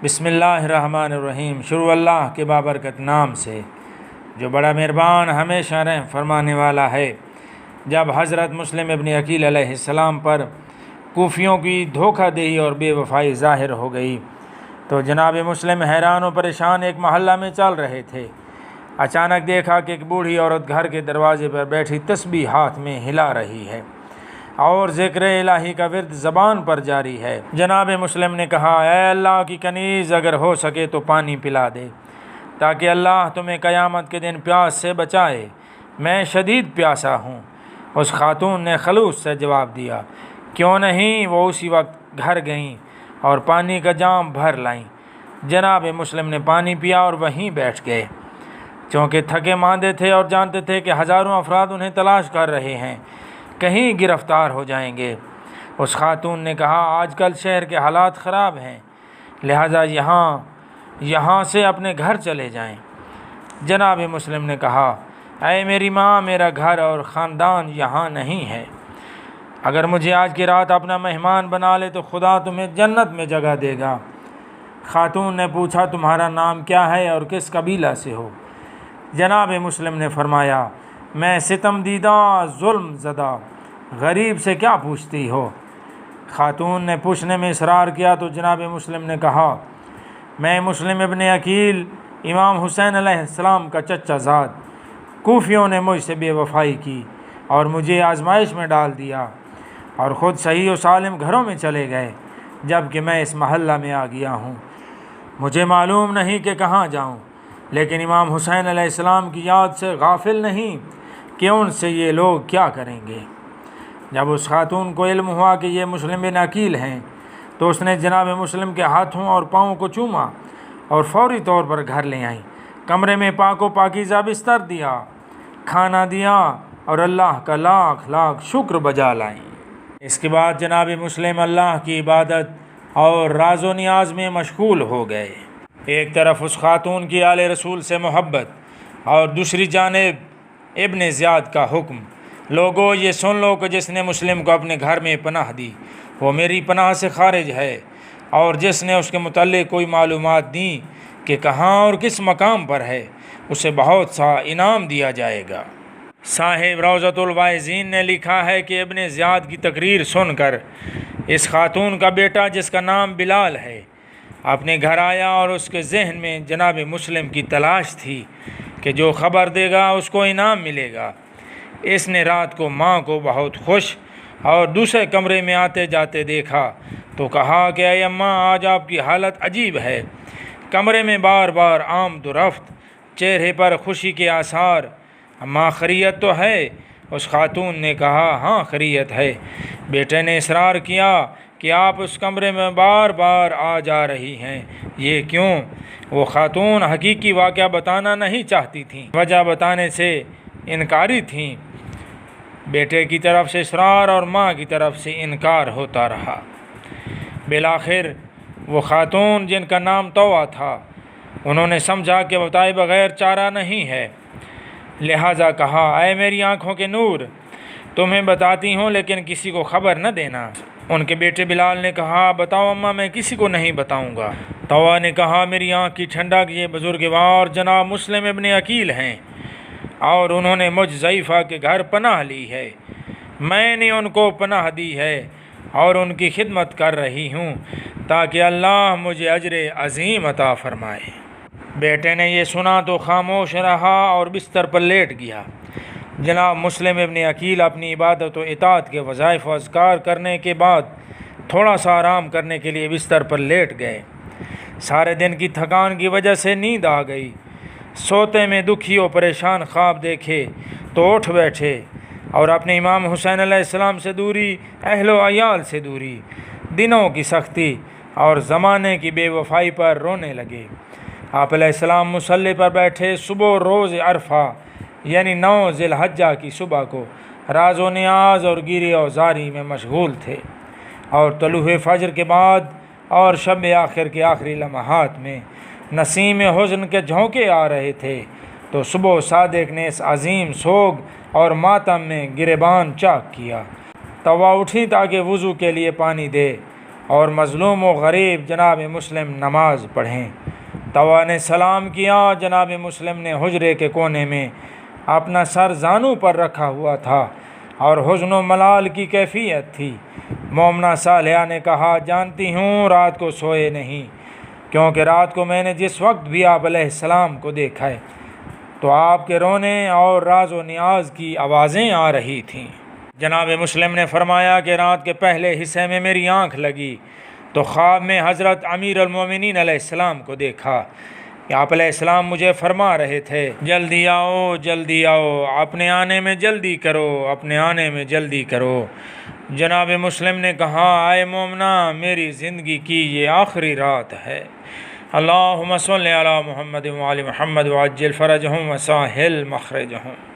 بسم اللہ الرحمن الرحیم، شروع اللہ کے بابرکت نام سے جو بڑا مہربان ہمیشہ رحم فرمانے والا ہے۔ جب حضرت مسلم ابن عقیل علیہ السلام پر کوفیوں کی دھوکہ دہی اور بے وفائی ظاہر ہو گئی تو جناب مسلم حیران و پریشان ایک محلہ میں چل رہے تھے۔ اچانک دیکھا کہ ایک بوڑھی عورت گھر کے دروازے پر بیٹھی تسبیح ہاتھ میں ہلا رہی ہے اور ذکر الہی کا ورد زبان پر جاری ہے۔ جناب مسلم نے کہا، اے اللہ کی کنیز، اگر ہو سکے تو پانی پلا دے تاکہ اللہ تمہیں قیامت کے دن پیاس سے بچائے، میں شدید پیاسا ہوں۔ اس خاتون نے خلوص سے جواب دیا، کیوں نہیں۔ وہ اسی وقت گھر گئیں اور پانی کا جام بھر لائیں۔ جناب مسلم نے پانی پیا اور وہیں بیٹھ گئے، چونکہ تھکے ماندے تھے اور جانتے تھے کہ ہزاروں افراد انہیں تلاش کر رہے ہیں، کہیں گرفتار ہو جائیں گے۔ اس خاتون نے کہا، آج کل شہر کے حالات خراب ہیں، لہذا یہاں سے اپنے گھر چلے جائیں۔ جناب مسلم نے کہا، اے میری ماں، میرا گھر اور خاندان یہاں نہیں ہے۔ اگر مجھے آج کی رات اپنا مہمان بنا لے تو خدا تمہیں جنت میں جگہ دے گا۔ خاتون نے پوچھا، تمہارا نام کیا ہے اور کس قبیلہ سے ہو؟ جناب مسلم نے فرمایا، میں ستم دیدہ ظلم زدہ غریب سے کیا پوچھتی ہو؟ خاتون نے پوچھنے میں اصرار کیا تو جناب مسلم نے کہا، میں مسلم ابن عقیل، امام حسین علیہ السلام کا چچا زاد۔ کوفیوں نے مجھ سے بے وفائی کی اور مجھے آزمائش میں ڈال دیا اور خود صحیح و سالم گھروں میں چلے گئے، جبکہ میں اس محلہ میں آ گیا ہوں۔ مجھے معلوم نہیں کہ کہاں جاؤں، لیکن امام حسین علیہ السلام کی یاد سے غافل نہیں کہ ان سے یہ لوگ کیا کریں گے۔ جب اس خاتون کو علم ہوا کہ یہ مسلم بن عقیل ہیں تو اس نے جناب مسلم کے ہاتھوں اور پاؤں کو چوما اور فوری طور پر گھر لے آئیں، کمرے میں پاک و پاکیزہ بستر دیا، کھانا دیا اور اللہ کا لاکھ لاکھ شکر بجا لائیں۔ اس کے بعد جناب مسلم اللہ کی عبادت اور راز و نیاز میں مشغول ہو گئے۔ ایک طرف اس خاتون کی آل رسول سے محبت اور دوسری جانب ابن زیاد کا حکم، لوگو یہ سن لو کہ جس نے مسلم کو اپنے گھر میں پناہ دی وہ میری پناہ سے خارج ہے، اور جس نے اس کے متعلق کوئی معلومات دیں کہ کہاں اور کس مقام پر ہے اسے بہت سا انعام دیا جائے گا۔ صاحب روضۃ الواعظین نے لکھا ہے کہ ابن زیاد کی تقریر سن کر اس خاتون کا بیٹا جس کا نام بلال ہے اپنے گھر آیا اور اس کے ذہن میں جناب مسلم کی تلاش تھی کہ جو خبر دے گا اس کو انعام ملے گا۔ اس نے رات کو ماں کو بہت خوش اور دوسرے کمرے میں آتے جاتے دیکھا تو کہا کہ اے اماں، آج آپ کی حالت عجیب ہے۔ کمرے میں بار بار آمد و رفت، چہرے پر خوشی کے آثار۔ اماں، خیریت تو ہے؟ اس خاتون نے کہا، ہاں خیریت ہے۔ بیٹے نے اصرار کیا کہ آپ اس کمرے میں بار بار آ جا رہی ہیں، یہ کیوں؟ وہ خاتون حقیقی واقعہ بتانا نہیں چاہتی تھیں، وجہ بتانے سے انکاری تھیں۔ بیٹے کی طرف سے اصرار اور ماں کی طرف سے انکار ہوتا رہا۔ بالآخر وہ خاتون جن کا نام طوع تھا، انہوں نے سمجھا کہ بتائے بغیر چارہ نہیں ہے، لہٰذا کہا، اے میری آنکھوں کے نور، تمہیں بتاتی ہوں لیکن کسی کو خبر نہ دینا۔ ان کے بیٹے بلال نے کہا، بتاؤ اماں، میں کسی کو نہیں بتاؤں گا۔ طوع نے کہا، میری آنکھ کی ٹھنڈک یہ بزرگوار جناب مسلم ابن عقیل ہیں اور انہوں نے مجھ ضعیفہ کے گھر پناہ لی ہے۔ میں نے ان کو پناہ دی ہے اور ان کی خدمت کر رہی ہوں تاکہ اللہ مجھے اجر عظیم عطا فرمائے۔ بیٹے نے یہ سنا تو خاموش رہا اور بستر پر لیٹ گیا۔ جناب مسلم ابن عقیل اپنی عبادت و اطاعت کے وظائف و اذکار کرنے کے بعد تھوڑا سا آرام کرنے کے لیے بستر پر لیٹ گئے۔ سارے دن کی تھکان کی وجہ سے نیند آ گئی۔ سوتے میں دکھی و پریشان خواب دیکھے تو اٹھ بیٹھے اور اپنے امام حسین علیہ السلام سے دوری، اہل و عیال سے دوری، دنوں کی سختی اور زمانے کی بے وفائی پر رونے لگے۔ آپ علیہ السلام مصلی پر بیٹھے صبح روز عرفہ یعنی 9 ذی الحجہ کی صبح کو راز و نیاز اور گیری و زاری میں مشغول تھے، اور طلوع فجر کے بعد اور شب آخر کے آخری لمحات میں نسیم حزن کے جھونکے آ رہے تھے تو صبح صادق نے اس عظیم سوگ اور ماتم میں گریبان چاک کیا۔ طوع اٹھی تاکہ وضو کے لیے پانی دے اور مظلوم و غریب جناب مسلم نماز پڑھیں۔ طوا نے سلام کیا۔ جناب مسلم نے حجرے کے کونے میں اپنا سر زانوں پر رکھا ہوا تھا اور حزن و ملال کی کیفیت تھی۔ مومنہ صالحہ نے کہا، جانتی ہوں رات کو سوئے نہیں، کیونکہ رات کو میں نے جس وقت بھی آپ علیہ السلام کو دیکھا ہے تو آپ کے رونے اور راز و نیاز کی آوازیں آ رہی تھیں۔ جناب مسلم نے فرمایا کہ رات کے پہلے حصے میں میری آنکھ لگی تو خواب میں حضرت امیر المومنین علیہ السلام کو دیکھا کہ آپ علیہ السلام مجھے فرما رہے تھے، جلدی آؤ جلدی آؤ، اپنے آنے میں جلدی کرو، اپنے آنے میں جلدی کرو۔ جناب مسلم نے کہا، اے مومنہ، میری زندگی کی یہ آخری رات ہے۔ اللہم صلی علی محمد وعلی محمد وعجل فرجہم وساہل مخرجہم۔